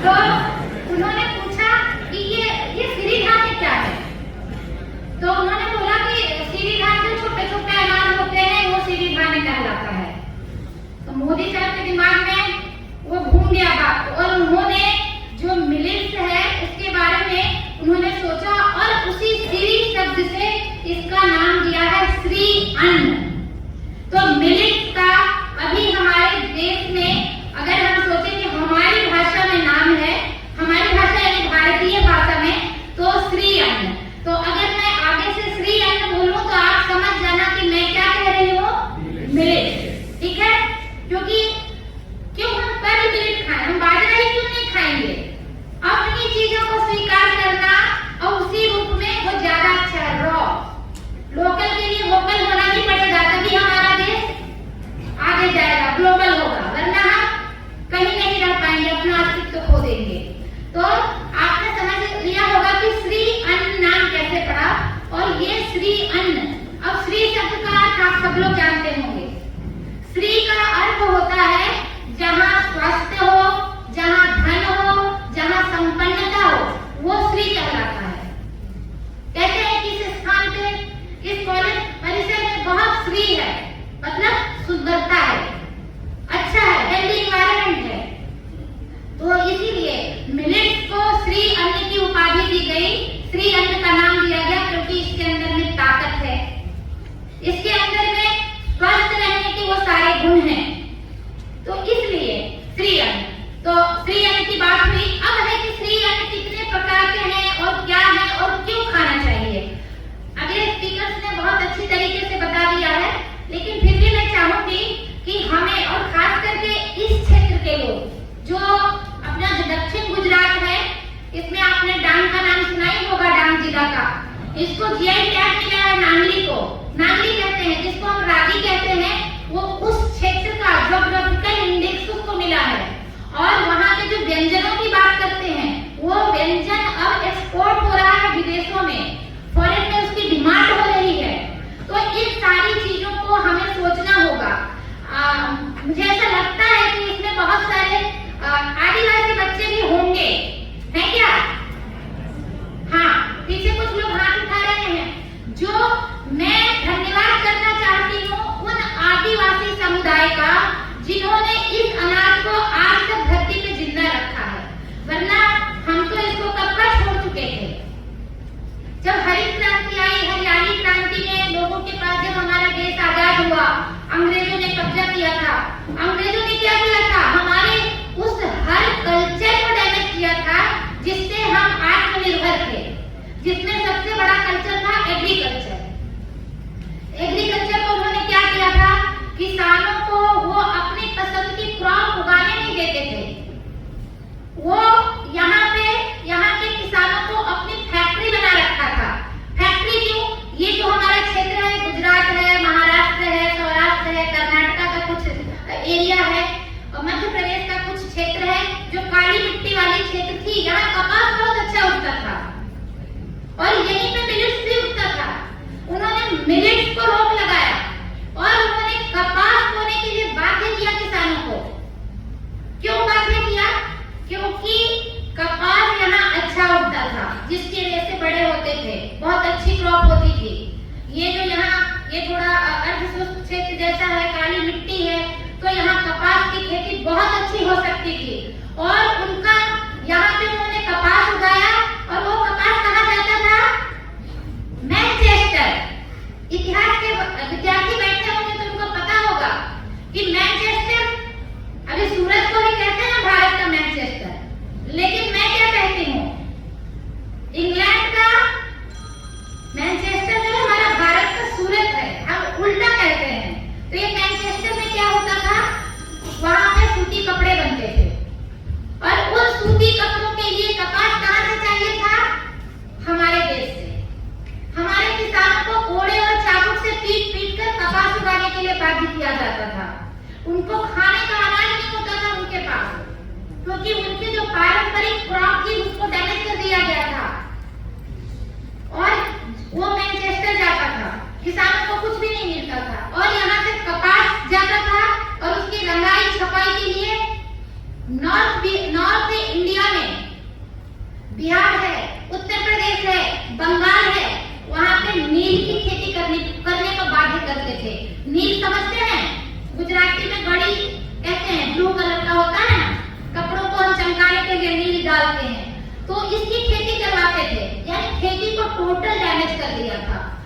तो उन्होंने पूछा कि ये श्री धान्य क्या है। तो उन्होंने बोला कि श्री धान्य जो छोटे छोटे अनाज होते हैं वो श्री धान्य कहलाता है। तो मोदी साहब के दिमाग में वो घूम गया बात, और उन्होंने जो मिलेट्स है उसके बारे में उन्होंने सोचा और उसी श्री शब्द से इसका नाम दिया है श्री अन्न। तो मिलेट्स का अभी हमारे देश में अगर हम सोचें कि हमारी भाषा में नाम है, हमारी भाषा यानी भारतीय भाषा में, तो श्री अन्न। तो अगर मैं आगे से श्री अन्न बोलूं तो आप समझ जाना कि मैं क्या कह रही हूँ, मिलेट्स। ठीक है, क्योंकि क्यों हम पर मिलेट खाएं, हम बाजरा ही क्यों नहीं खाएंगे। अपनी चीजों को स्वीकार करना और उसी रूप में वो ज्यादा अच्छा है। रॉ लोकल के लिए वोकल होना ही पड़ेगा, तभी हमारा देश आगे जाएगा, ग्लोबल होगा, वरना हम कहीं नहीं रह पाएंगे, अपना अस्तित्व खो देंगे। तो आपने समझ लिया होगा कि श्री अन्न नाम कैसे पड़ा, और ये श्री अन्न। अब श्री शब्द का अर्थ आप सब लोग जानते होंगे। श्री का अर्थ होता है जहाँ स्वास्थ्य हो, जहाँ धन हो, जहाँ संपन्नता हो, वो श्री कहलाता है। कहते हैं कि इस स्थान पे, इस कॉलेज परिसर में बहुत श्री है, मतलब सुंदरता है, अच्छा है, हेल्दी एनवायरनमेंट है। तो इसीलिए मिलेट्स को श्री अन्न की उपाधि दी गई, श्री अन्न का नाम दिया गया, क्योंकि इसके अंदर में ताकत है, इसके अंदर में स्वस्थ रहने के वो सारे गुण हैं, तो इसलिए श्री अन्न। तो श्री अन्न की बात हुई, अब है कि श्री अन्न कितने प्रकार के हैं और क्या है और क्यों खाना चाहिए। अगले स्पीकर्स ने बहुत अच्छी तरीके से बता दिया है, लेकिन फिर भी मैं चाहूंगी कि हमें, और खास करके इस क्षेत्र के लोग जो अपना जो दक्षिण गुजरात है, इसमें आपने डांग का नाम सुना ही होगा, डांग जिला का, इसको जीआई टैग मिला है नांगली को, नांगली कहते हैं, जिसको हम रागी कहते हैं, वो उस क्षेत्र का ज्योग्राफिकल इंडेक्स उसको मिला है। और वहाँ के जो व्यंजनों की बात करते हैं, वो व्यंजन अब एक्सपोर्ट हो रहा है विदेशों में, फॉरेन में उसकी डिमांड हो रही है। तो इन सारी चीजों को हमें सोचना होगा। मुझे ऐसा लगता है कि इसमें बहुत सारे आदिवासी बच्चे भी होंगे, है क्या? हाँ, पीछे कुछ लोग हाथ उठा रहे हैं। जो मैं धन्यवाद करना चाहती हूँ उन आदिवासी समुदाय का जिन्होंने इस अनाज को आज तक धरती पे जिंदा रखा है, वरना हम तो इसको कब का छोड़ चुके थे। जब हरित क्रांति आई, हरियाली क्रांति में लोगों के पास, जब हमारा देश आजाद हुआ, अंग्रेजों ने कब्जा किया था। अंग्रेजों ने क्या किया था, हमारे उस हर कल्चर को डैमेज किया था जिससे हम आत्मनिर्भर थे, जिसमें सबसे बड़ा कल्चर था एग्रीकल्चर। एग्रीकल्चर को उन्होंने क्या किया था, किसानों को वो अपनी पसंद की क्रॉप उगाने नहीं देते थे। वो यहाँ के किसानों को अपनी फैक्ट्री बना रखा था। फैक्ट्री क्यों? ये जो हमारा क्षेत्र है, गुजरात है, महाराष्ट्र है, सौराष्ट्र है, कर्नाटका का कुछ एरिया है, और मध्य प्रदेश का कुछ क्षेत्र है, जो काली मिट्टी वाली क्षेत्र थी, यहाँ कपास बहुत अच्छा उगता था और यहीं पे मिलेट्स भी उगता था। उन्होंने मिलेट्स को रोक लगाया और उन्होंने कपास बोने के लिए बाध्य किया किसानों को। क्यों बाध्य किया? क्योंकि कपास यहाँ अच्छा उगता था, जिसकी वजह से बड़े होते थे, बहुत अच्छी क्रॉप होती थी। ये जो यहाँ ये थोड़ा अर्धशुष्क क्षेत्र जैसा है, काली मिट्टी है, तो यहाँ कपास की खेती बहुत अच्छी हो सकती थी। और उनका यहाँ पे उन्होंने कपास उगाया, और वो कपास कहाँ जाता था? मैनचेस्टर। इतिहास के विद्यार्थी बैठे होंगे तो उनको पता होगा कि मैनचेस्टर, अभी सूरज को भी कहते हैं भारत का मैनचेस्टर, लेकिन मैं क्या कहती हूँ, इंग्लैंड का मैनचेस्टर जो है हमारा भारत का सूरत है, हम उल्टा कहते हैं। तो ये मैनचेस्टर में क्या होता था, वहां पे सूती कपड़े बनते थे, और उन सूती कपड़ों के लिए कपास कहाँ से चाहिए था? हमारे देश से। हमारे किसानों को कोड़े और चाबुक से पीट पीट कर कपास उगाने के लिए बाध्य किया जाता था। उनको खाने का अनाज नहीं होता था उनके पास, क्योंकि उनकी जो पारंपरिक क्रॉप थी उसको डैमेज कर दिया गया था, और वो मैनचेस्टर जाता था, किसानों को कुछ भी नहीं मिलता था। और यहाँ से कपास जाता था और उसकी रंगाई छपाई के लिए नॉर्थ इंडिया में रहे थे, यानी खेती को टोटल डैमेज कर दिया था।